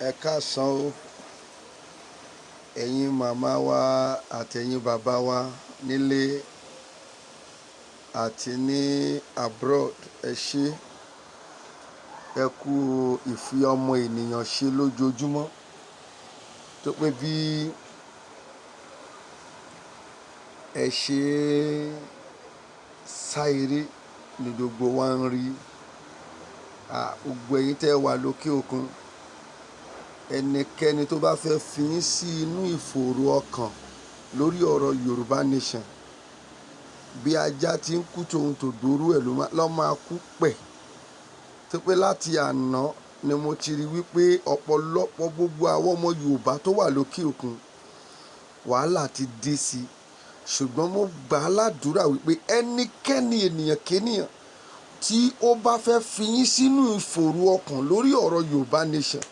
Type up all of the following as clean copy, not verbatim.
Ẹ káàsán o, ẹ̀yin màmá wa àtẹ̀yin bàbá wa nílé àti ní abroad. Ẹ ṣé, ẹ kú ìfi ọmọ ènìyàn ṣe lójoojúmọ́, tó pé bí ẹ ṣe sá eré ni gbogbo wa ń rí. Gbogbo ẹ̀yin tẹ́ wà lókè òkun, ẹnikẹ́ni tó bá fẹ́ fi yín sí inú ìfòòró ọkàn lórí ọ̀rọ̀ Yorùbá Nation, bí ajá tí ń kú tòun tó dòrú ẹ̀ ló máa kú pẹ̀. tó pé láti àná ni mo ti rí wípé ọ̀pọ̀lọpọ̀ gbogbo àwọn ọmọ Yorùbá tó wà lókè òkun wàhálà ti dé sí i, ṣùgbọ́n mo gbà á ládùúrà wípé ẹnikẹ́ni ènìyàn kéèyàn tí ó bá fẹ́ fi yín sínú ìfòòró ọkàn lórí ọ̀rọ̀ Yorùbá Nation,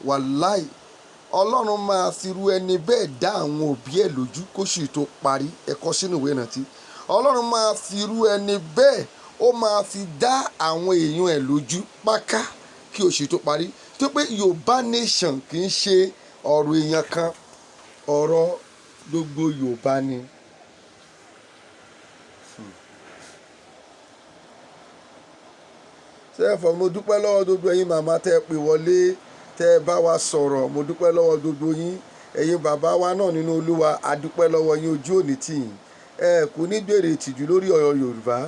wàláì Ọlọ́run máa firú ẹni bẹ́ẹ̀ dá àwọn òbí ẹ̀ lójú kóṣù tó parí. Ẹ kọ sínú ìwé ìrántí, Ọlọ́run máa firú ẹni bẹ́ẹ̀, ó máa fi dá àwọn èèyàn ẹ̀ lójú páká kí oṣù tó parí. tó pé Yorùbá Nation kì í ṣe ọ̀rọ̀ èèyàn kan, ọ̀rọ̀ gbogbo Yorùbá ni. Sẹ́fọ̀, mo dúpẹ́ lọ́wọ́ gbogbo ẹ̀yin màmá tẹ́ ẹ pè wọlé, tẹ́ ẹ bá wa sọ̀rọ̀. Mo dúpẹ́ lọ́wọ́ gbogbo yín. Ẹ̀yin bàbá wa náà nínú Olúwa, a dúpẹ́ lọ́wọ́ yín, ojú òní tì yín. Ẹ kò ní gbèrè ìtìjú lórí ọ̀rọ̀ Yorùbá.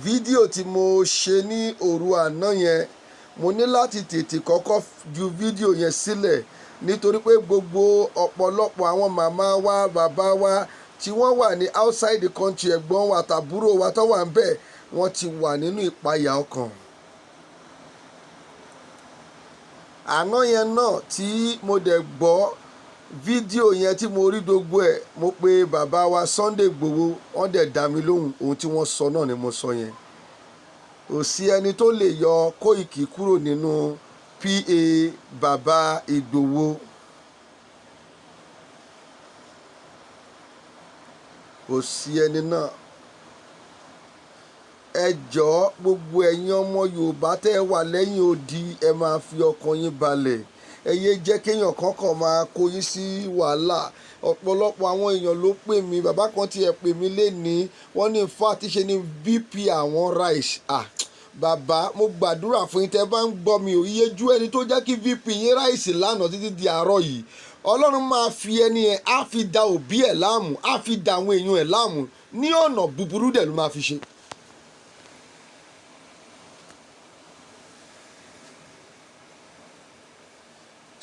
Fídíò tí mo ṣe ní òru àná yẹn, mo ní láti tètè kọ́kọ́ ju fídíò yẹn sílẹ̀ nítorí pé gbogbo ọ̀pọ̀lọpọ̀ àwọn màmá wa, bàbá wa tí wọ́n wà ní outside the country, ẹ̀gbọ́n wa tàbúrò wa tó wà ń bẹ̀, wọ́n ti wà nínú ìpayà ọkàn. Àná yẹn náà tí mo dẹ̀ gbọ́ fídíò yẹn tí mo rí gbogbo ẹ̀, mo pe bàbá wa Sunday Igboho, wọ́n dẹ̀ dá mi lóhùn. Ohun tí wọ́n sọ náà ni mo sọ yẹn. Kò sí ẹni tó lè yọ Koiki kúrò nínú PA bàbá Igboho. Kò sí ẹni náà. Ẹ jọ̀ọ́, gbogbo ẹ̀yin ọmọ Yorùbá tẹ́ ẹ wà lẹ́yìn odi, ẹ máa fi ọkàn yín balẹ̀. Ẹ yé jẹ́ kéèyàn kankan máa kó yín sí wàhálà. Ọ̀pọ̀lọpọ̀ àwọn èèyàn ló pè mí, bàbá kan tí ẹ pè mí lénìí, wọ́n ní fáàtì ṣe ni BP àwọn rise. Bàbá, mo gbàdúrà fún yín, tẹ́ bá ń gbọ́ mi ò iyejú ẹni tó jẹ́ kí BP yín rise lánàá títí di àárọ̀ yìí, Ọlọ́run máa fi ẹni yẹn, á fi da òbí ẹ̀ láàmú, á fi da àwọn èèyàn ẹ̀ láàmú ní ọ̀nà búburú dẹ̀ ló máa fi ṣe.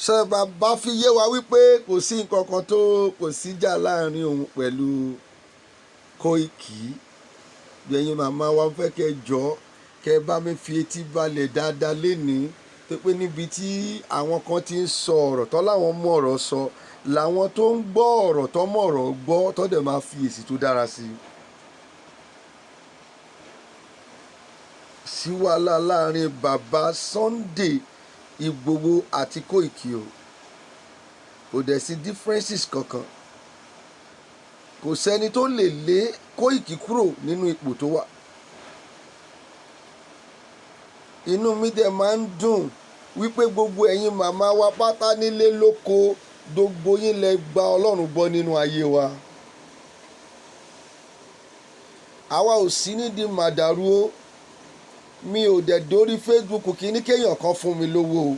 Ṣé bàbá fi yé wa wípé kò sí nǹkan kan tó, kò síjà láàrin òun pẹ̀lú Koiki. Ẹ̀yin màmá wa fẹ́ kẹ́ jọ, kẹ́ bá mi fi etí balẹ̀ dáadáa lénìí, tó pé níbi tí àwọn kan ti ń sọ ọ̀rọ̀ tó láwọn mú ọ̀rọ̀ sọ, làwọn tó ń gbọ́ ọ̀rọ̀ tó mọ̀ ọ̀rọ̀ gbọ́ tó dẹ̀ máa fi èsì tó dára sí i. Sí wàhálà láàrin bàbá Sunday Igboho àti Koiki o, kò dẹ̀ sí differences kankan. Kò sẹ́ni tó lè lé Koiki kúrò nínú ipò tó wà. Inú mi dẹ̀ máa ń dùn wípé gbogbo ẹ̀yin màmá wa pátá nílé lóko, gbogbo yín lẹ gba Ọlọ́run gbọ́ nínú ayé wa. Àwa ò sí nídìí màdàrú o. Mi ò dẹ̀ dórí Facebook kí ní kéèyàn kan fún mi lówó o.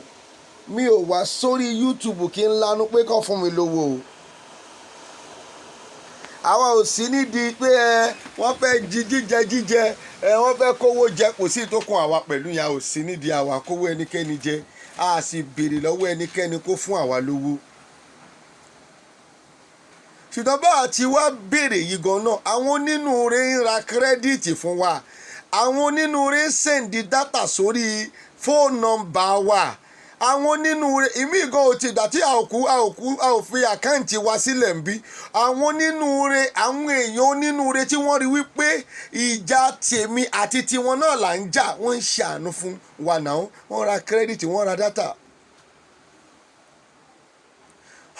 Mi ò wá sórí YouTube kí n lanu pé kán fún mi lówó o. Àwa ò sí nídìí pé wọ́n fẹ́ jíjẹ, wọ́n fẹ́ kówó jẹ, kò sí ìtókùn àwa pẹ̀lú yẹn. A ò sí nídìí àwa kówó ẹnikẹ́ni jẹ, a sì béèrè lọ́wọ́ ẹnikẹ́ni kó fún àwa lówó. Ṣùgbọ́n bá àti wá béèrè yìí gan náà, àwọn onínúure ń ra kírẹ́díìtì fún wa, àwọn onínúure ń sẹ̀ǹdì dátà sórí fóònù nọ́mbà wa, àwọn onínúure ìmí gan ò ti gbà tí a ò fi àkáǹtì wa sílẹ̀ ń bí. Àwọn onínúure, àwọn èèyàn onínúure tí wọ́n rí wípé ìjà tèmi àti tiwọn náà là ń jà, wọ́n ń ṣàánú fún wa náà, wọ́n ra kírẹ́díìtì, wọ́n ra dátà.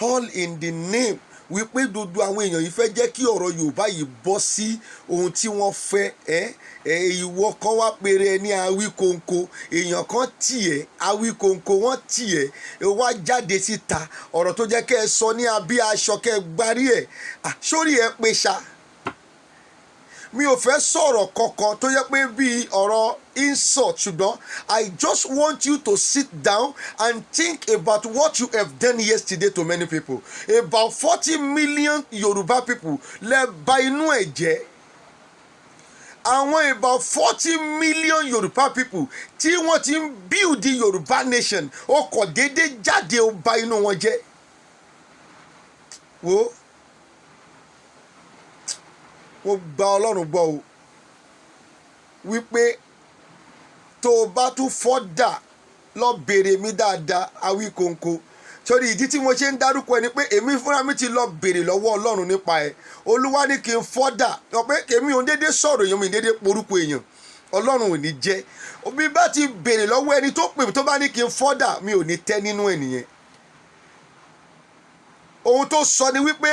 All in the name wípé gbogbo àwọn èèyàn yìí fẹ́ jẹ́ kí ọ̀rọ̀ Yorùbá yìí bọ́ sí ohun tí wọ́n fẹ́ ìwọ kan wá péré ẹ ní Awíkonko, èèyàn kan tiẹ̀ Awíkonko wọ́n tiẹ̀ wá jáde síta ọ̀rọ̀ tó jẹ́ kẹ́ ẹ sọ ní abí aṣọ kẹ́ ẹ gbárí ẹ̀ sórí ẹ pé ṣá mi ò fẹ́ sọ̀rọ̀ kankan tó yẹ pé bíi ọ̀rọ̀ insult ṣùgbọ́n I just want you to sit down and think about what you have done yesterday to many people. About 40 million Yoruba people lẹ bà inú ẹ̀ jẹ́. Àwọn about 40 million Yoruba people tí wọ́n ti ń build the Yoruba nation ó kọ̀ déédéé jáde ó bà inú wọn jẹ́. Wo mo gba Ọlọ́run gbọ́ o wípé tó o bá tún fọ́dà lọ béèrè mi dáadáa Awíkonko sórí ìdí tí mo ṣe ń dárúkọ ẹ ni pé èmi fúnra mi ti lọ béèrè lọ́wọ́ Ọlọ́run nípa ẹ Olúwa ní kí n fọ́dà lọ pé èmi ò ń dédé sọ̀rọ̀ èèyàn mi ń dédé porúkọ èèyàn Ọlọ́run ò ní jẹ́ bí bá ti béèrè lọ́wọ́ ẹni tó pè mí tó bá ní kí n fọ́dà mi ò ní tẹ́ nínú ẹ̀ nìyẹn ohun tó sọ ni wípé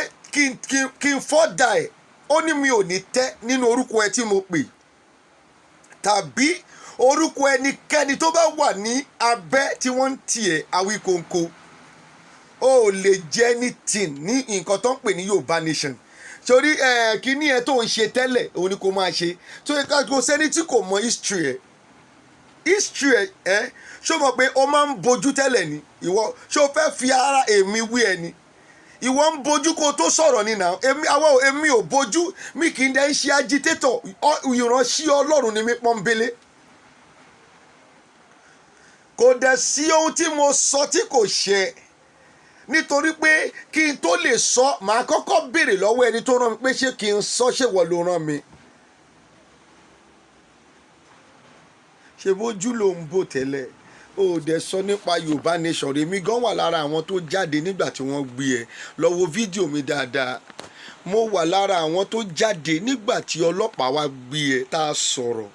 kí n fọ́dà ẹ̀ ó ní mi ò ní tẹ́ nínú orúkọ ẹ tí mo pè tàbí orúkọ ẹnikẹ́ni tó bá wà ní abẹ́ tí wọ́n ń tiẹ̀ Awíkonko ó lè jẹ́ anything ní nǹkan tó ń pè ní Yorùbá nation torí kíní ẹ tó ń ṣe tẹ́lẹ̀ òun ni kò máa ṣe tó yẹ ká kó sẹ́ni tí kò mọ history ẹ̀ ṣó mọ̀ pé ó máa ń bojú tẹ́lẹ̀ ni ìwọ ṣó fẹ́ fi ara èmi wí ẹni ìwọ ń bojú kó tó sọ̀rọ̀ ni náà èmi ò bojú mi kì í dẹ́ ń ṣe agitator ìránṣẹ́ Ọlọ́run ni mi pọ́nbélé kò dẹ̀ sí ohun tí mo sọ tí kò ṣe nítorí pé kí n tó lè sọ màá kọ́kọ́ béèrè lọ́wọ́ ẹni tó rán mi pé ṣé kí n sọ ṣé wọ́n ló rán mi ṣe bójú ló ń bò tẹ́lẹ̀ ó dẹ̀ sọ nípa Yorùbá nation rèmi gan wà lára àwọn tó jáde nígbà tí wọ́n gbé ẹ lọ wo fídíò mi dáadáa mo wà lára àwọn tó jáde nígbà tí ọlọ́pàá wá gbé ẹ tá a sọ̀rọ̀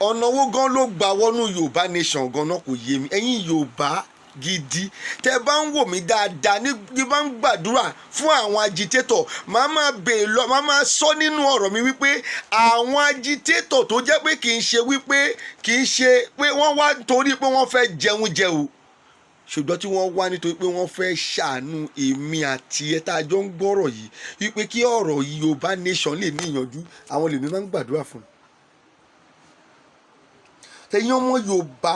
ọ̀nà wo gan ló gbà wọnú Yorùbá nation gan náà kò yé mi ẹ̀yin Yorùbá gidi tẹ bá ń wò mí dáadáa ní bá ń gbàdúrà fún àwọn agitator màá máa sọ nínú ọ̀rọ̀ mi wípé àwọn agitator tó jẹ́ pé kì í ṣe pé wọ́n wá nítorí pé wọ́n fẹ́ jẹun jẹ o ṣùgbọ́n tí wọ́n wá nítorí pé wọ́n fẹ́ ṣàánú èmi àti ẹ tá a jọ ń gbọ́rọ̀ yìí wípé kí ọ̀rọ̀ Yorùbá nation lè ní ìyànjú àwọn lèmi máa ń gbàdúrà fún tẹ̀yin ọmọ Yorùbá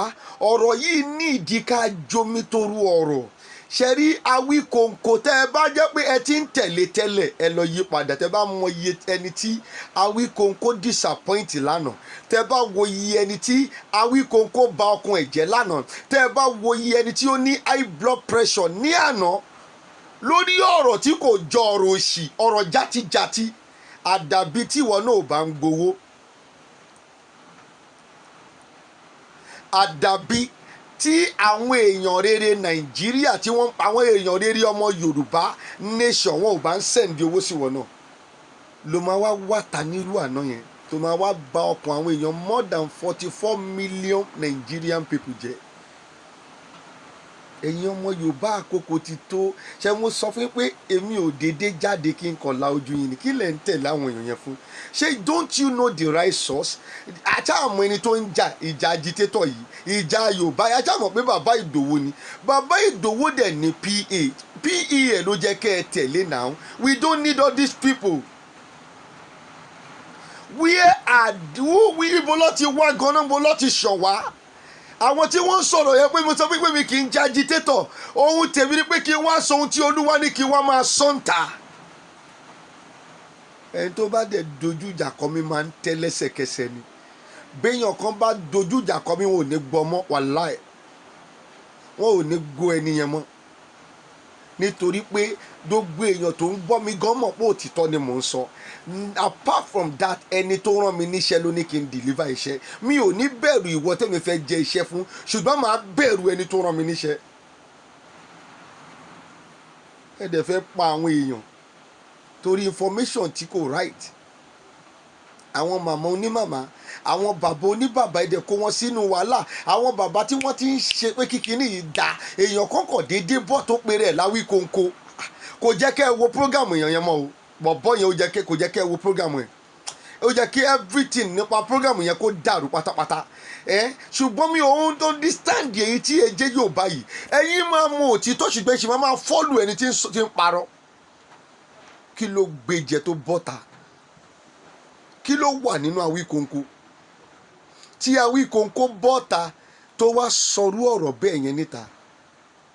ọ̀rọ̀ yìí ní ìdí ká jomi toru ọ̀rọ̀ ṣe rí Awíkonko tẹ́ ẹ bá jẹ́ pé ẹ ti ń tẹ̀lé tẹ́lẹ̀ ẹ lọ yí padà tẹ́ bá mọ iye ẹni tí Awíkonko disappoint lánàá tẹ́ bá wo iye ẹni tí Awíkonko bà ọkàn ẹ̀ jẹ́ lánàá tẹ́ bá wo iye ẹni tí ó ní high blood pressure ní àná lórí ọ̀rọ̀ tí kò jọ ọ̀rọ̀ òṣì ọ̀rọ̀ játíjátí àdàbí tíwọ náà bá ń gbowó àdàbí tí àwọn èèyàn rere Nàìjíríà tí wọ́n àwọn èèyàn rere ọmọ Yorùbá nation wọn ò bá ń sẹ́ǹdì owó sí wọn náà ló máa wá ta nírú àná yẹn tó máa wá bà ọkàn àwọn èèyàn more than 44 million Nigerian people jẹ́ ẹ̀yin ọmọ Yorùbá àkókò ti tó ṣe mo sọ fún pé èmi ò dédé jáde kí n kàn la ojú yín ni kí lẹ̀ ń tẹ̀lé àwọn èèyàn yẹn fún ṣé don't you know the right source àtàwọn ẹni tó ń jà ìjà agitator yìí ìjà Yorùbá àtàwọn pé bàbá Ìdòwú ni bàbá Ìdòwú dẹ̀ ní PA ló jẹ́ kẹ́ ẹ tẹ̀lé now we don't need all these people ibo ló ti wá gan-an ibo ló ti ṣàn wá àwọn tí wọ́n ń sọ̀rọ̀ yẹn pé mo sọ pé mi kì í jẹ́ agitator ohun tèmi ni pé kí n wá sọ ohun tí Olúwa ní kí n wá máa sọ́ǹtà ẹni tó bá dẹ̀ dojú ìjà kọ mi máa ń tẹ́ lẹ́sẹ̀kẹsẹ̀ ni béèyàn kan bá dojú ìjà kọ mi wọn ò ní gbọ́ mọ́ wàláì wọn ò ní gbọ́ ẹni yẹn mọ́ nítorí pé gbogbo èèyàn tó ń gbọ́ mi gan mọ̀ pé òtítọ́ ni mò ń sọ apart from that ẹni tó rán mi níṣẹ́ ló ní kí n deliver iṣẹ́ mi ò ní bẹ̀rù ìwọ tẹ́mi fẹ́ jẹ iṣẹ́ fún ṣùgbọ́n màá bẹ̀rù ẹni tó rán mi níṣẹ́ ẹ dẹ̀ fẹ́ pa àwọn èèyàn torí information tí kò right àwọn màmá onímàmá, àwọn bàbá oníbàbá ẹ̀dẹ̀ kó wọn sínú wàhálà, àwọn bàbá tí wọ́n ti ń ṣe pé kíkiní yìí da èèyàn kọ́kọ́ déédéé bọ́ tó péré ẹ̀ láwí kóńkó kò jẹ́ kẹ́ ẹ wo prógámù èèyàn yẹn mọ́ o bọ̀bọ́ yẹn kò jẹ́ kẹ́ ẹ wo prógámù ẹ̀ ó jẹ́ kí everything nípa prógámù yẹn kó dàrú pátápátá ṣùgbọ́n mi ò ń understand èyí tí ẹ jẹ́ yóò báyìí ẹ̀yin máa mú òtítọ́ ṣùgbọ́n ṣì máa fọ́lù ẹni tí ń parọ́ kí ló gbé jẹ tó bọ́ta kí ló wà nínú Awíkonko tí Awíkonko bọ́ta tó wá sọrú ọ̀rọ̀ bẹ́ẹ̀ yẹn níta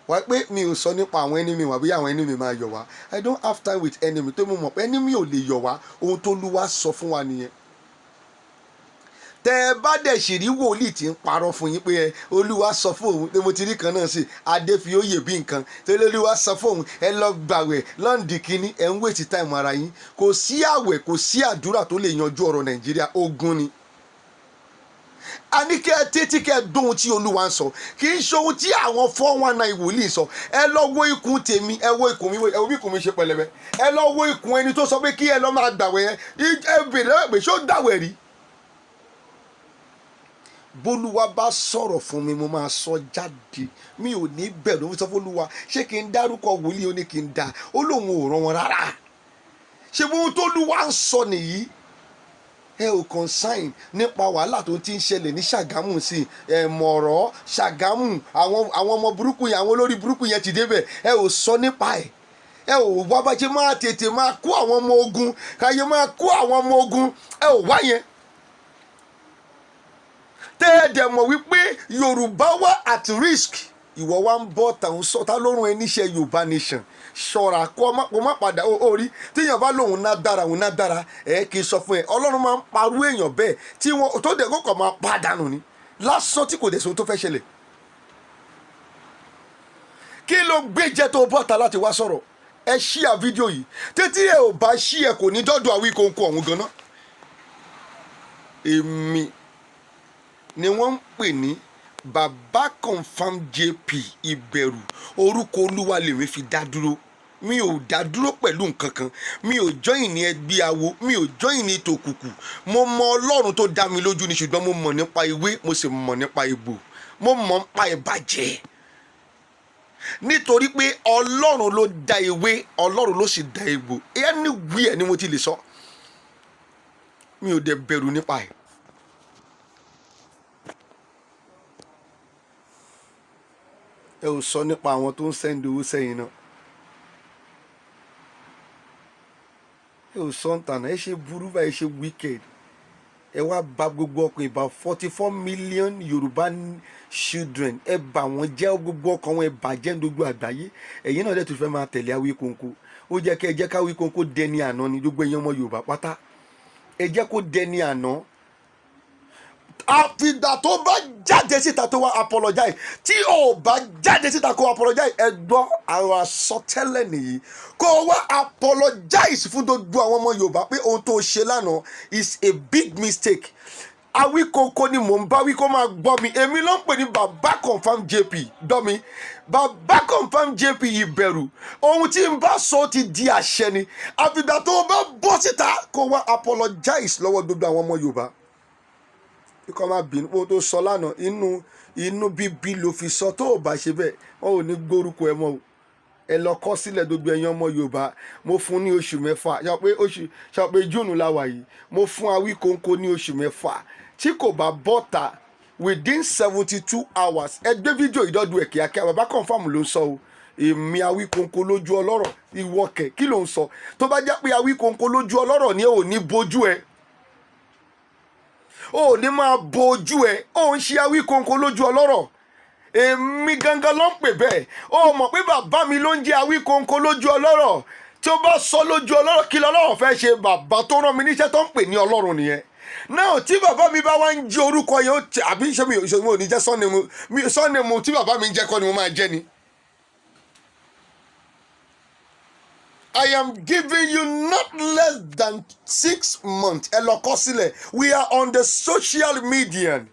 wá pé mi ò sọ nípa àwọn enemy wa bí àwọn enemy máa yọ̀ wá I don't have time with enemy tó mú mọ̀ pé enemy ò lè yọ̀ wá ohun tó Olúwa sọ fún wa nìyẹn tẹ ẹ bá dẹ̀ sì rí wòlíì tí ń parọ́ fún yín pé Olúwa sọ fún òun pé mo ti rí kan náà sí Adéfioyè bí nǹkan tẹ́lẹ̀ Olúwa sọ fún òun ẹ lọ gbàwẹ̀ lọ́ǹdì kínní ẹ̀ ń wéètì táìmù ara yín kò sí àwẹ̀ kò sí àdúrà tó lè yanjú ọ̀rọ̀ Nàìjíríà ogun ni a ní kẹ́ ẹ tẹ́tí kẹ́ ẹ dóhun tí Olúwa ń sọ kì í ṣe ohun tí àwọn 419 wòlíì sọ ẹ lọ wo ikùn tèmi ẹ wo ikùn mi ẹ wo bí ikùn mi ṣe pẹlẹbẹ ẹ lọ wo ikùn ẹni tó sọ pé kí ẹ lọ máa gbàwẹ̀ yẹn ẹ bèrè ẹ pé ṣó gbàwẹ̀ rí bólúwa bá sọ̀rọ̀ fún mi mo máa sọ jáde mi ò ní bẹ̀rù ó sọ fún Olúwa ṣé kí n dárúkọ wòlíì ó ní kí n dá ó lóun ò rán wọn rárá ṣé bóun tó Olúwa ń sọ nìyí ẹ ò consign nípa wàhálà tó ti ń ṣẹlẹ̀ ní Ṣàgámù sí Mọ̀rọ̀ Ṣàgámù àwọn ọmọ burúkú yẹn àwọn olórí burúkú yẹn ti débẹ̀ ẹ ò sọ nípa ẹ̀ ẹ ò wá bá ṣe máa tètè máa kó àwọn ọmọ ogun káyé máa kó àwọn ọmọ ogun ẹ ò wá yẹn tẹ́ ẹ dẹ̀ mọ̀ wípé Yorùbá wà at risk ìwọ wa ń bọ́ tàun sọ́ta lórun ẹ níṣẹ́ Yorùbá nation ṣọ́ra kó má padà orí tíyàn bá lòun ná dára kì í sọ fún ẹ Ọlọ́run máa ń parú èèyàn bẹ́ẹ̀ tí wọn tó dẹ̀ kọ́kọ́ máa pàdánù ni lásán tí kò dẹ̀ sọ tó fẹ́ ṣẹlẹ̀ kí ló gbé jẹ́ tó bọ́ta láti wá sọ̀rọ̀ ẹ ṣíà fídíò yìí tètè ẹ ò bá ṣí ẹ kò ní dọ́dọ̀ Awíkonko ọ̀hún gan-an èmi ni wọ́n ń pè ní Baba Confirm JP ìbẹ̀rù orúkọ Olúwa lèmi fi dá dúró mi ò dá dúró pẹ̀lú nǹkan kan mi ò jọ́yìn ní ẹgbẹ́ awo mi ò jọ́yìn ní tòkùkù mo mọ Ọlọ́run tó dá mi lójú ni ṣùgbọ́n mo mọ̀ nípa ewé mo sì mọ̀ nípa egbò mo mọ̀ nípa ìbàjẹ́ nítorí pé Ọlọ́run ló dá ewé Ọlọ́run ló sì dá egbò anywhere ni mo ti lè sọ mi ò dẹ̀ bẹ̀rù nípa ẹ̀. ẹ ò sọ nípa àwọn tó ń sẹ́ndì owó sẹ́yìn náà ẹ ò sọ ń tànà ẹ ṣe burú báyìí ṣe wicked ẹ wá bà gbogbo ọkàn about 44 million Yorùbá children ẹ bà wọ́n jẹ́ gbogbo ọkàn wọn ẹ bàjẹ́ ní gbogbo àgbáyé ẹ̀yin náà dẹ̀ tún fẹ́ máa tẹ̀lé Awíkonko ó jẹ́ kẹ́ ẹ jẹ́ ká Awíkonko dẹni àná ni gbogbo ẹ̀yin ọmọ Yorùbá pátá ẹ jẹ́ kó dẹni àná àfìgbà tó bá jáde síta tó wá apologize tí ò bá jáde síta kó apologize ẹ gbọ́ àwọn àsọtẹ́lẹ̀ nìyí kó wá apologize fún gbogbo àwọn ọmọ Yorùbá pé ohun tó ṣe lánàá is a big mistake Awíkonko ni mò ń bá wí kó máa gbọ́ mi èmi ló ń pè ní Baba Confirm JP gbọ́ mi Baba Confirm JP ìbẹ̀rù ohun tí n bá sọ ti di àṣẹ ni àfìgbà tó bá bọ́ síta kó wá apologize lọ́wọ́ gbogbo àwọn ọmọ Yorùbá kọ́ máa bínú pé ó tó sọ lánàá inú bíbí ló fi sọ tó ò bá ṣe bẹ́ẹ̀ wọn ò ní gbórúkọ ẹ mọ́ o ẹ lọ kọ́ sílẹ̀ gbogbo ẹ̀yin ọmọ Yorùbá mo fún ní oṣù mẹ́fà ṣe pé Júùnù la wà yìí mo fún Awíkonko ní oṣù mẹ́fà tí kò bá bọ́ta within 72 hours ẹ gbé fídíò ìdọ́dún ẹ̀ kíákíá Baba Confirm ló ń sọ o èmi Awíkonko lójú ọlọ́rọ̀ ìwọkẹ̀ kí ló ń sọ tó bá jẹ́ pé Awíkonko lójú ọlọ́rọ̀ ni ò ní bójú ẹ ó ní máa bo ojú ẹ ó ń ṣe Awíkonko lójú ọlọ́rọ̀ èmi gangan ló ń pè bẹ́ẹ̀ ó mọ̀ pé bàbá mi ló ń jẹ́ Awíkonko lójú ọlọ́rọ̀ tí ó bá sọ lójú ọlọ́rọ̀ kí lọ́lọ́rọ̀ fẹ́ ṣe bàbá tó rán mi níṣẹ́ tó ń pè ní ọlọ́run nìyẹn náà tí bàbá mi bá wá ń jẹ́ orúkọ yẹn ó tẹ àbí ṣé mi ò ní jẹ́ sọ́ọ̀nìmù tí bàbá mi ń jẹ́ kọ́ ni mo máa jẹ́ ni. I am giving you not less than 6 months. Ẹ lọ kọ sílẹ̀. We are on the social media.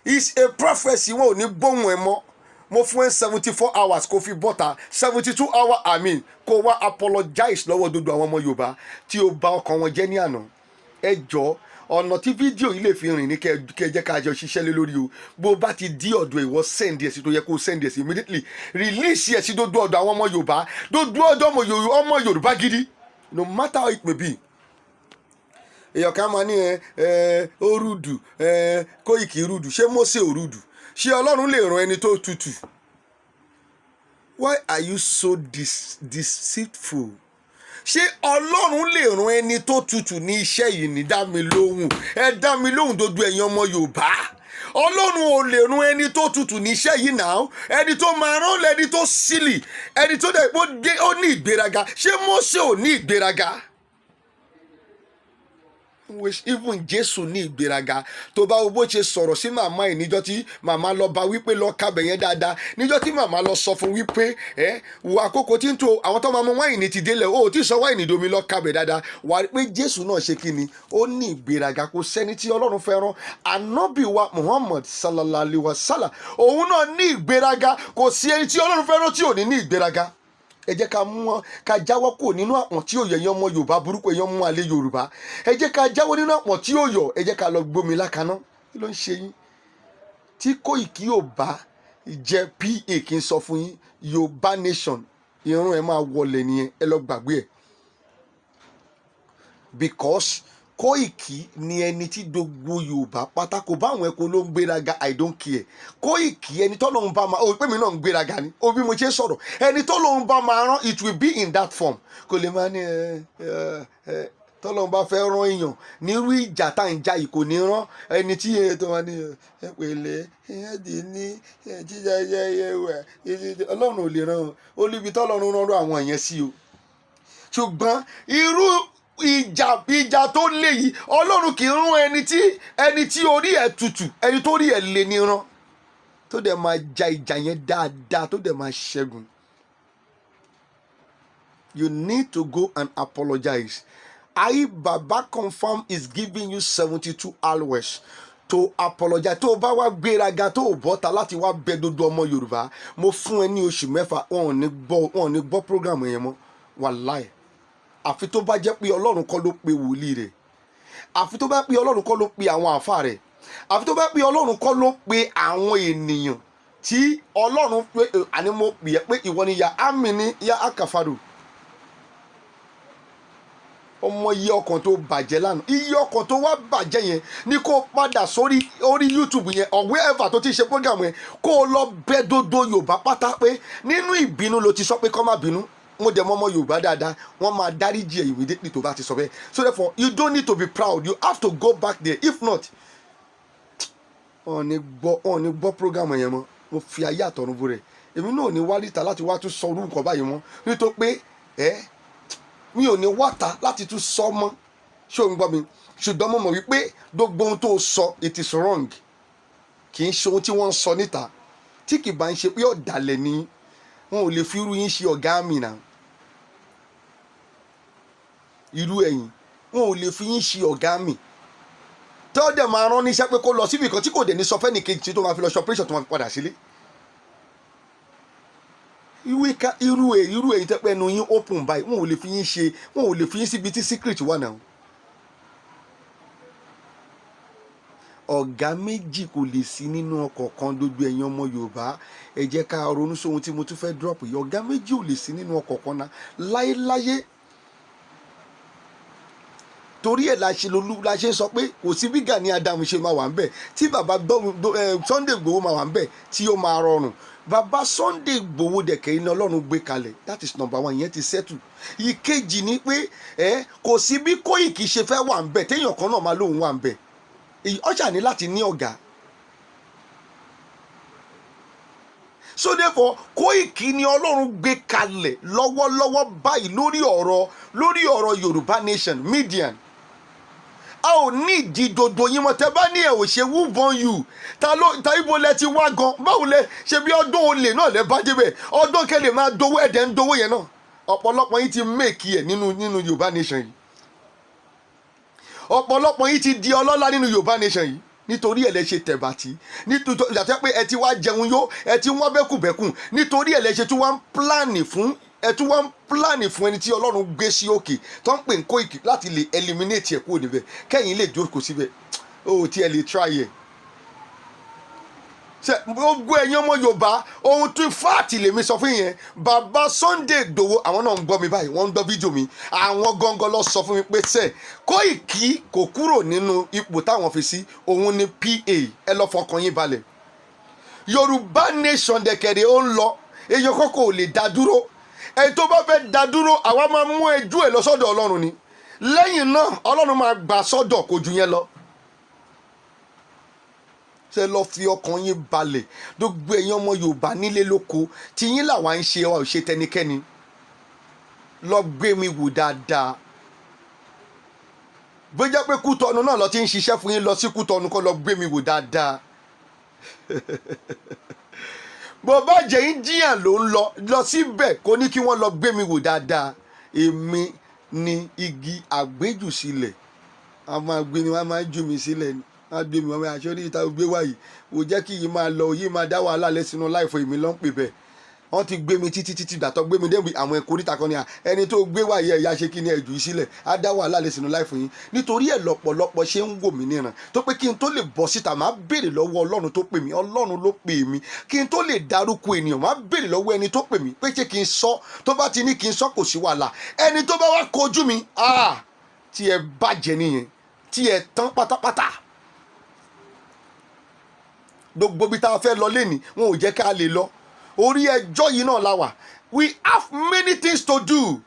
It's a prophecy. Wọn ò ní gbóhùn ẹ mọ́. Mo fún ẹ 74 hours kó fi bọ́ta 72 hours kó wá apologize lọ́wọ́ gbogbo àwọn ọmọ Yorùbá tí ó bà ọkàn wọn jẹ́ ní àná. ẹ jọ ọ̀nà tí fídíò yìí lè fi rìn ní kẹ́ jẹ́ ká jọ ṣiṣẹ́ lé lórí o. bó bá ti di ọ̀dọ̀ ìwọ send ẹ̀ sí tó yẹ kó send ẹ̀ sí immediately release ẹ̀ sí dódó ọ̀dọ̀ àwọn ọmọ Yorùbá, dódó ọ̀dọ̀ ọmọ Yorùbá gidi, no matter how it may be. èèyàn kan máa ní ó rúdù, Kóìkì rúdù, ṣé Mósè ò rúdù? ṣé Ọlọ́run lè ràn ẹni tó tutù? Why are you so deceitful? ṣé Ọlọ́run lè ràn ẹni tó tutù ní iṣẹ́ yìí ní? dá mi lóhùn, ẹ dá mi lóhùn dodo ẹ̀yin ọmọ Yorùbá. Ọlọ́run ò lè ràn ẹni tó tutù ní iṣẹ́ yìí náà. ẹni tó máa rán lẹni tó sílì, ẹni tó dẹ̀ ó ní ìgbéraga. ṣé Mósè ò ní ìgbéraga? Even Jésù ní ìgbéraga. tó bá wo bó ṣe sọ̀rọ̀ sí màmá ẹ̀ níjọ́ tí màmá lọ bá wípé lọ kábẹ̀ yẹn dáadáa, níjọ́ tí màmá lọ sọ fún wípé wo àkókò tí ń tó àwọn tó máa mú wáìnì ti délẹ̀, ó tí sọ wáìnì domi lọ kábẹ̀ dáadáa. wà á pé Jésù náà ṣe kí ni? ó ní ìgbéraga. kò sẹ́ni tí Ọlọ́run fẹ́ràn. Ànábì wa Muhammad sallallahu alayhi wa sallam, òun náà ní ìgbéraga. kò sí ẹni tí Ọlọ́run fẹ́ràn tí ò ní ní ìgbéraga. ẹ jẹ́ ká mú wọn ká jáwọ́ kúrò nínú àpọ̀n tí ó yọ ẹ̀yin ọmọ Yorùbá burúkú, ẹ̀yin ọmọ àlè Yorùbá. ẹ jẹ́ ká jáwọ́ nínú àpọ̀n tí ó yọ. ẹ jẹ́ ká lọ gbómi lákaná. kí ló ń ṣe yín? tí Kóìkì ò bá jẹ́ PA kí n sọ fún yín, Yorùbá nation irun ẹ máa wọlé nìyẹn. ẹ lọ gbàgbé ẹ. because Kóìkì ni ẹni tí gbogbo Yorùbá pátá, kò bá àwọn ẹ̀kọ́ ló ń gbéraga, I don't care. Kóìkì ẹni tó lóun bá máa, ó pè mí náà ń gbéraga ni, ó bí mo ṣe sọ̀rọ̀, ẹni tó lóun bá máa rán, it will be in that form. kò lè máa ní tọ́lọ́run bá fẹ́ rán èèyàn nírú ìjà tá à ń jà yìí, kò ní rán ẹni tí tó máa ní pẹ̀lẹ́ ẹ̀ẹ́dì ní jíjà yẹ́yẹ́ wẹ̀. Ọlọ́run ò lè rán o, níbi tọ́lọ́run rán àwọn èèyàn sí o. ṣùgbọ́n irú ìjà tó lé yìí, Ọlọ́run kì í rán ẹni tí orí ẹ̀ tutù, ẹni tó rí ẹ̀ lé ní rán, tó dẹ̀ máa ja ìjà yẹn dáadáa, tó dẹ̀ máa ṣẹ́gun. You need to go and apologize. Baba confirm is giving you 72 hours to apologize. tó o bá wá gbéraga, tó o bọ́ta láti wá bẹ dodo ọmọ Yorùbá, mo fún ẹ ní oṣù 6, wọn ò ní gbọ́ program yẹn mọ́. Wàláì. àfi tó bá jẹ́ pé Ọlọ́run kọ́ ló pe wòlíì rẹ̀, àfi tó bá pé Ọlọ́run kọ́ ló pe àwọn àfáà rẹ̀, àfi tó bá pé Ọlọ́run kọ́ ló pe àwọn ènìyàn tí Ọlọ́run pé àní mo pè é pé ìwọ ni ya ámì ní ya akàfàdù. ọmọ iye ọkàn tó bàjẹ́ lánàá, iye ọkàn tó wá bàjẹ́ yẹn ni kó padà orí YouTube yẹn or wherever tó ti ṣe program yẹn, kó o lọ bẹ dodo Yorùbá pátá pé nínú ìbínú ló ti sọ pé kó má bínú. mo dẹ̀ mọ́ ọmọ Yorùbá dáadáa, wọ́n máa dáríjì ẹ̀ immediately tó bá ti sọ bẹ́ẹ̀. so therefore you don't need to be proud, you have to go back there. if not, wọn ò ní gbọ́ program yẹn mọ́. mo fi ayé àtọ̀run bú rẹ̀. èmi náà ò ní wá níta láti wá tún sọ orú nǹkan báyìí mọ́, nítorí pé mi ò ní wáta láti tún sọ mọ́. ṣé o ń gbọ́ mi? ṣùgbọ́n mo mọ̀ wípé gbogbo ohun tó sọ it is wrong. kì í ṣe ohun tí wọ́n ń sọ níta, tí kì bá ń ṣe pé ọ̀dàlẹ̀ ni wọn ò lè fi irú yín ṣe ọ̀gá mi náà. irú ẹ̀yin wọn ò lè fi yín ṣe ọ̀gá mi. tí ó dẹ̀ máa rán níṣẹ́ pé kó lọ síbi kan tí kò dẹ̀ ní sọ fẹ́ni kejì tó máa fi lọ ṣe operation tó máa fi padà sílé. irú èyí tẹ́ pé ẹnu yín open báyìí, wọn ò lè fi yín ṣe, wọn ò lè fi yín síbi tí secret wà náà. ọ̀gá méjì kò lè sí nínú ọkọ̀ kan. gbogbo ẹ̀yin ọmọ Yorùbá, ẹ jẹ́ ká ronú sóhun tí mo tún fẹ́ drop yìí. ọ̀gá méjì ò lè sí nínú ọkọ̀ kan náà láéláyé. torí ẹ̀ la ṣe sọ pé kò sí bí Gani Adams ṣe máa wà ń bẹ̀, tí bàbá Sunday Igboho máa wà ń bẹ̀ tí ó máa rọrùn. bàbá Sunday Igboho dẹ̀kẹ́ iná Ọlọ́run gbé kalẹ̀, that is number 1, ìyẹn ti settle. ìkejì ni pé kò sí bí Kóìkì ṣe fẹ́ wà ń bẹ̀ téèyàn kan náà máa lóun wà ń bẹ̀. ọjà ní láti ní ọ̀gá. so therefore Kóìkì ni Ọlọ́run gbé kalẹ̀ lọ́wọ́lọ́wọ́ báyìí lórí ọ̀rọ̀ Yorùbá nation median. a ò ní ìdí dodo yín mọ́. tẹ́ bá ní ẹ̀ ò ṣe who born you, ta ibo lẹ ti wá gan, báwo lẹ ṣe bí ọdún olè náà lẹ bá débẹ̀, ọdún kẹlẹ̀ máa dowó ẹ̀dẹ̀ ń dowó yẹn náà. ọ̀pọ̀lọpọ̀ yín ti make ẹ̀ nínú Yorùbá nation yìí. ọ̀pọ̀lọpọ̀ yìí ti di ọlọ́lá nínú Yorùbá nation yìí nítorí ẹ̀ lẹ ṣe tẹ̀bàtì, nítorí àti pé ẹ ti wá jẹun yó, ẹ ti wọ́n bẹ́kùbẹ́kùn, nítorí ẹ̀ lẹ ṣe tí wọ́n ń pláàni fún ẹ tún wá ń pílánì fún ẹni tí ọlọ́run gbé sí òkè tó ń pè ń Koiki láti lè eliminate ẹ̀ kúrò níbẹ̀ kẹ́yìn lè jókòó síbẹ̀ ó tí ẹ lè try ẹ̀. ṣe gbogbo ẹ̀yin ọmọ Yorùbá ohun tí fáàtì lèmi sọ fún yẹn bàbá Sunday Igboho àwọn náà ń gbọ́ mi báyìí wọ́n ń gbọ́ fídíò mi àwọn gangan lọ sọ fún mi pé sẹ́ Koiki kò kúrò nínú ipò táwọn fi sí òun ní PA ẹ lọ fọkàn yín balẹ̀. Yorùbá nation dẹ̀kẹ̀rẹ̀ ó ń lọ èyí kọ́kọ́ ò lè dá dúró ẹni tó bá fẹ́ dá dúró àwa máa mú ẹjú ẹ̀ lọ sọ́dọ̀ Ọlọ́run ni lẹ́yìn náà Ọlọ́run máa gbà sọ́dọ̀ kò jù yẹn lọ. ṣe lọ fi ọkàn yín balẹ̀ gbogbo ẹ̀yin ọmọ Yorùbá nílé lóko tí yín làwa ń ṣe wa ò ṣe tẹnikẹ́ni lọ gbé mi wò dáadáa bó jẹ́ pé Kútọ́nù náà lọ ti ń ṣiṣẹ́ fún yín lọ sí Kútọ́nù kó lọ gbé mi wò dáadáa bó bá jẹ́ yín jíyàn ló ń lọ síbẹ̀ kó ní kí wọ́n lọ gbé mi wò dáadáa èmi ni igi àgbéjù sílẹ̀ a máa gbé mi wọ́n máa jù mí sílẹ̀ ni wọ́n á gbé mi wọ́n máa aṣọ ní ìta gbé wáyìí wò jẹ́ kí yìí máa lọ yìí máa dá wàhálà lẹ́sìnú láìfọ èmi ló ń pè bẹ́ẹ̀ wọ́n ti gbé mi títí dàtọ́ gbé mi débi àwọn ẹ̀kọ́ oríta kan ní à ẹni tó gbé wáyé ẹ̀yà ṣe kí ni ẹ̀jù yìí sílẹ̀ á dá wàhálà lẹ́sìnú láìfọ yín nítorí ẹ̀ lọ́pọ̀lọpọ̀ ṣe ń wò mí níran tó pé kí n tó lè bọ́ síta máa béèrè lọ́wọ́ Ọlọ́run tó pè mí Ọlọ́run ló pè mí kí n tó lè dárúkọ ènìyàn máa béèrè lọ́wọ́ ẹni tó pè mí pé ṣé kí n sọ tó bá ti ní kí n sọ kò sí wàhálà ẹni tó bá wá kojú mi tí ẹ bàjẹ́ nìyẹn tí ẹ tán pátápátá gbogbo bí tá a fẹ́ lọ lẹ́ni wọn ò jẹ́ ká lè lọ orí ẹjọ́ yìí náà la wà we have many things to do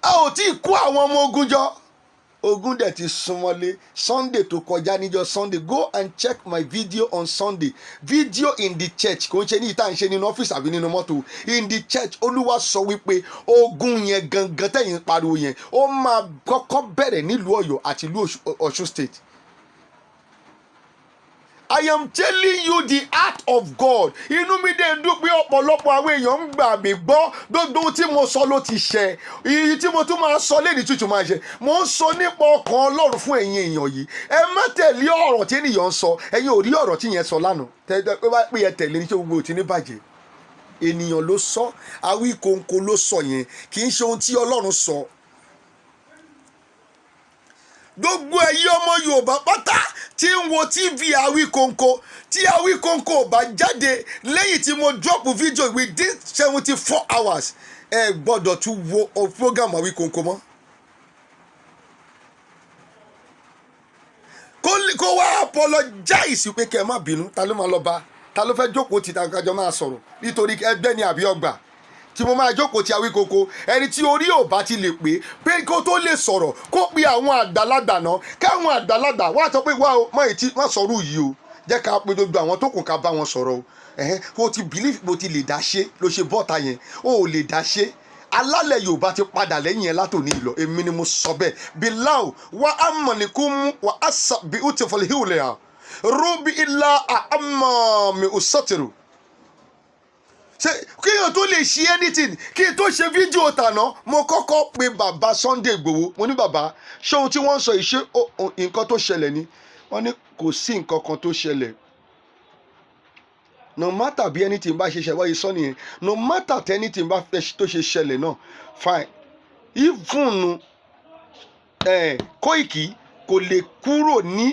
a ò tí ì kó àwọn ọmọ ogun jọ ogun dẹ̀ ti súnmọ́lé Sunday tó kọjá níjọ́ Sunday go and check my video on Sunday video in the church kò ń ṣe ní ìta ń ṣe nínú ọ́fíìsì àbí nínú mọ́tò in the church Olúwa sọ wípé ogun yẹn gangan tẹ̀yìn pariwo yẹn ó máa kọ́kọ́ bẹ̀rẹ̀ nílùú Ọ̀yọ́ àti ìlú Ọ̀ṣun state. I am telling you the heart of God. Inú mi dé dùn pé ọ̀pọ̀lọpọ̀ àwọn èèyàn ń gbà mí gbọ́ gbogbo ohun tí mo sọ ló ti ṣẹ èyí tí mo tún máa sọ lẹ́ni tútù máa ṣe mo ń sọ nípa ọkàn Ọlọ́run fún ẹ̀yin èèyàn yìí ẹ má tẹ̀lé ọ̀rọ̀ tí ènìyàn ń sọ ẹ̀yin ò rí ọ̀rọ̀ tí yẹn sọ lánàá tẹ́lẹ̀ pé wá pé ẹ tẹ̀lé ní tí gbogbo ò ti ní bàjẹ́ ènìyàn ló sọ Awíkonko ló sọ yẹn kì í ṣe ohun tí Ọlọ́run sọ. Gbogbo ẹ̀yin ọmọ Yorùbá pátá tí ń wo TV Awíkonko tí Awíkonko ò bá jáde lẹ́yìn tí mo drop video within 74 hours ẹ gbọ́dọ̀ tún wo program Awíkonko mọ́. kó wá apologize pé kẹ́ ẹ má bínú ta ló máa lọ bá ta ló fẹ́ jókòó tí kájọ máa sọ̀rọ̀ nítorí ẹgbẹ́ ni àbí ọgbà tí mo máa jókòó ti Awíkonko ẹni tí orí ò bá ti lè pé kó tó lè sọ̀rọ̀ kó pe àwọn àgbàlagbà náà káwọn àgbàlagbà wá sọ pé wá o má sọ̀rọ̀ yìí o jẹ́ ká pe gbogbo àwọn tó kù ká bá wọn sọ̀rọ̀ o o ti believe mo ti lè dá ṣe ló ṣe bọ́ta yẹn o ò lè dá ṣe alálẹ̀ Yorùbá ti padà lẹ́yìn ẹ̀ látòní ìlọ èmi ni mo sọ bẹ́ẹ̀ Bilal wa amanikum wa asa bi utifal hiwlea rubi illa amma mi usatiru ṣe kí n tó lè ṣe anything kí n tó ṣe fídíò tàná mo kọ́kọ́ pe bàbá Sunday Igboho mo ní bàbá ṣé ohun tí wọ́n ń sọ yìí ṣé nǹkan tó ṣẹlẹ̀ ni wọ́n ní kò sí nǹkan kan tó ṣẹlẹ̀ no matter bí anything bá ṣe ṣẹlẹ̀ wáyé sọ nìyẹn no matter tí anything bá fẹ́ tó ṣe ṣẹlẹ̀ náà fine even Koiki kò lè kúrò ní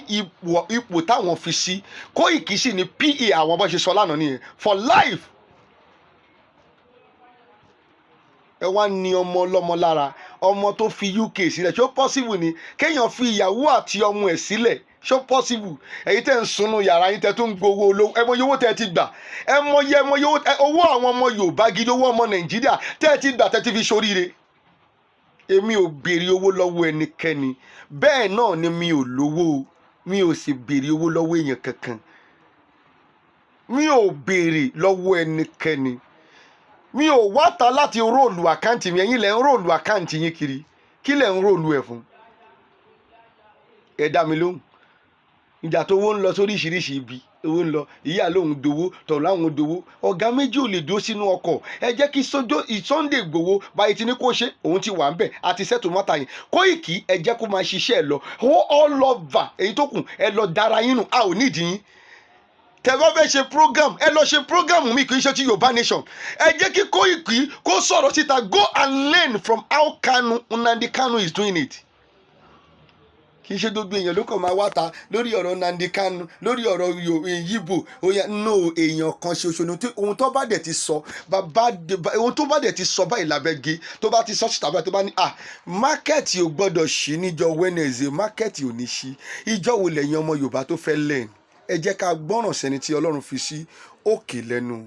ipò táwọn fi sí Koiki sì ní PA àwọn bó ṣe sọ lánàá nìyẹn for life. ẹ wá ní ọmọ ọlọ́mọ lára ọmọ tó fi UK sílẹ̀ ṣó possible ni kéèyàn fi ìyàwó àti ọmọ ẹ̀ sílẹ̀ ṣó possible èyí tẹ́ ń sunú yàrá yín tẹ́ tó ń gbowó olówó ẹ mọ iye owó tẹ́ ti gbà ẹ mọ iye owó àwọn ọmọ Yorùbá gidi owó ọmọ Nàìjíríà tẹ́ ti gbà tẹ́ ti fi ṣoríire. èmi ò béèrè owó lọ́wọ́ ẹnikẹ́ni bẹ́ẹ̀ náà ni mi ò lówó mi ò sì béèrè owó lọ́wọ́ èèyàn kankan mi ò béèrè lọ́wọ́ ẹnikẹ́ni mi ò wá ta láti róòlù àkáǹtì mi ẹ̀yin lẹ̀ ń róòlù àkáǹtì yín kiri kí lẹ̀ ń róòlù ẹ̀ fún ẹ dá mi lóhùn ìjà tó owó ń lọ sóríṣiríṣi ibi owó ń lọ ìyá lóhùn dowó tọ̀lú àwọn dowó ọ̀gá méjì ò lè dúró sínú ọkọ̀ ẹ jẹ́ kí Sunday Igboho báyìí ti ní kó ṣe òun ti wà ń bẹ̀ àti sẹ́tò mọ́ta yẹn Koiki ẹ jẹ́ kó máa ṣiṣẹ́ ẹ lọ all over èyí tó kù ẹ lọ dára yín nù a ò nídìí yín tẹ́ bá fẹ́ ṣe program ẹ lọ ṣe program mi kì í ṣe ti Yorùbá Nation. Ẹ jẹ́ kí Koiki kó sọ̀rọ̀ síta, go and learn from how Nnamdi Kanu is doing it. Kì í ṣe gbogbo èèyàn ló kàn máa wá ta lórí ọ̀rọ̀ Nnamdi Kanu, lórí ọ̀rọ̀ Yíbò, no, èèyàn kan ṣoṣo ni ohun tó bá dẹ̀ ti sọ ohun tó bá dẹ̀ ti sọ báyìí lábẹ́gẹ́ tó bá ti sọ síta báyìí tó bá ní mákẹ́ẹ̀tì ò gbọ́dọ̀ ṣí níjọ́ Wednesday, mákẹ́ẹ̀tì ò ní ṣí. Ìjọ́ wo lẹ́yìn ọmọ Yorùbá tó fẹ́ lẹ́n? Ẹ jẹ́ ká gbọ́ràn sẹ́ni tí Ọlọ́run fi sí òkè lẹ́nu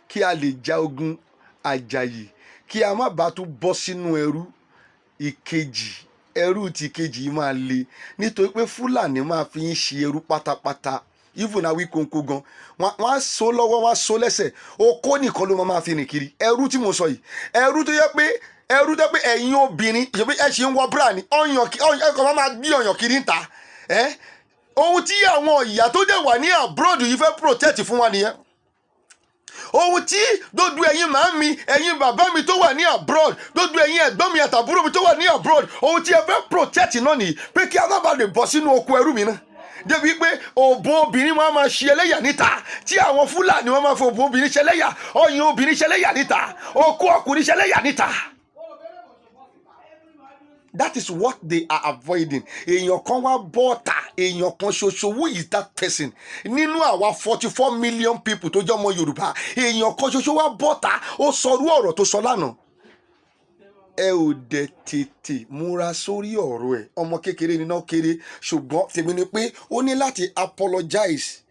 kí a lè já ogun àjàyè, kí a má bàa tún bọ́ sínú ẹrú ìkejì. Ẹrú ti kejì yìí máa le nítorí pé Fúlàní máa fi ń ṣe ẹrú pátápátá. Even Awíkonko gan wọ́n á so lọ́wọ́, wọ́n á so lẹ́sẹ̀, okó nìkan ló máa fi rìn kiri. Ẹrú tí mo sọ yìí, ẹrú tó yẹ pé ẹ̀yin obìnrin ẹ ṣe ń wọ bra ni ọyàn máa gbé ọyàn kiri ń ta. Ohun tí àwọn ìyá tó dẹ̀ wà ní abroad yìí fẹ́ protect fún wa nìyẹn. Ohun tí gbogbo ẹ̀yin màámi, ẹ̀yin bàbá mi tó wà ní abroad, gbogbo ẹ̀yin ẹ̀gbọ́n mi àtàbúrò mi tó wà ní abroad, ohun tí ẹ fẹ́ protect náà nìyí pé kí a má bàa lè bọ́ sínú oko ẹrú mi náà. Débi pé òbò obìnrin wọn máa ṣe ẹlẹ́yà níta, tí àwọn Fúlàní wọn máa fi òbò obìnrin ṣe ẹlẹ́yà, ọyàn obìnrin ṣe ẹlẹ́yà níta, okó ọkùnrin ṣe ẹlẹ́yà níta. That is what they are avoiding. Èèyàn kan wá bọ́ọ̀tà, èèyàn kan ṣoṣo, who is that person? Nínú àwa 44 million people tó jẹ́ ọmọ Yorùbá, èèyàn kan ṣoṣo wá bọ́ọ̀tà, ó sọrú ọ̀rọ̀ tó sọ lánàá. Ẹ ò dẹ̀ tètè múra sórí ọ̀rọ̀ ẹ̀. Ọmọ kékeré ni náà kéré, ṣùgbọ́n tèmi ni pé ó ní láti apologize.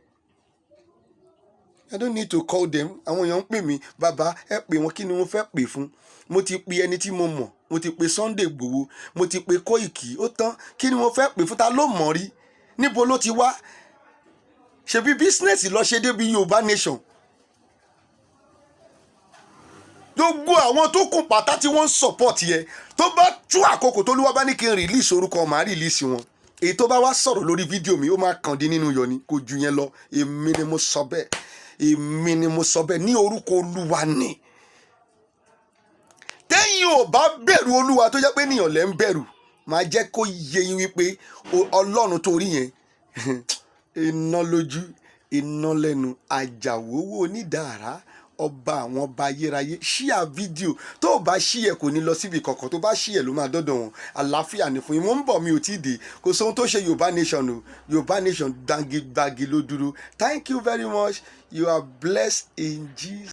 I don't need to call them. Àwọn èèyàn ń pè mí, bàbá ẹ pè wọ́n, kí ni mo fẹ́ pè fún? Mo ti pe ẹni tí mo mọ̀, mo ti pe Sunday Igboho, mo ti pe Koiki, ó tán. Kí ni mo fẹ́ pè fún? Ta ló mọ̀ rí? Níbo ló ti wá? Ṣebí bísínẹ́sì lọ ṣe débi Yorùbá Nation. Gbogbo àwọn tó kún pátá tí wọ́n ń support yẹ, tó bá tú àkókò tó Olúwa bá ní kí n release orúkọ, màá release wọn. Èyí tó bá wá sọ̀rọ̀ lórí fídíò mi, ó máa kàn dín nínú yọ ni, kò ju yẹn lọ. Èmi ni mo sọ bẹ́ẹ̀, èmi ni mo sọ bẹ́ẹ̀ ní orúkọ Olúwa ni. Tẹ́yìn ò bá bẹ̀rù Olúwa tó jẹ́ pé ènìyàn lẹ́ ń bẹ̀rù, máa jẹ́ kó yé yín wípé Ọlọ́run tó rí yẹn iná lójú, iná lẹ́nu, àjàwówó onídàárá, ọba àwọn ọba ayérayé. Ṣíà fídíò, tó o bá ṣí ẹ kò ní lọ síbi kankan, tó bá ṣí ẹ ló máa dọ́dọ̀ wọn. Àlàáfíà ni fún yín. Mo ń bọ̀, mi ò tí ì dé, kò sóhun tó ṣe Yorùbá Nation o. Yorùbá Nation dangigbagi ló dúró. Thank you very much. You are blessed in Jesus.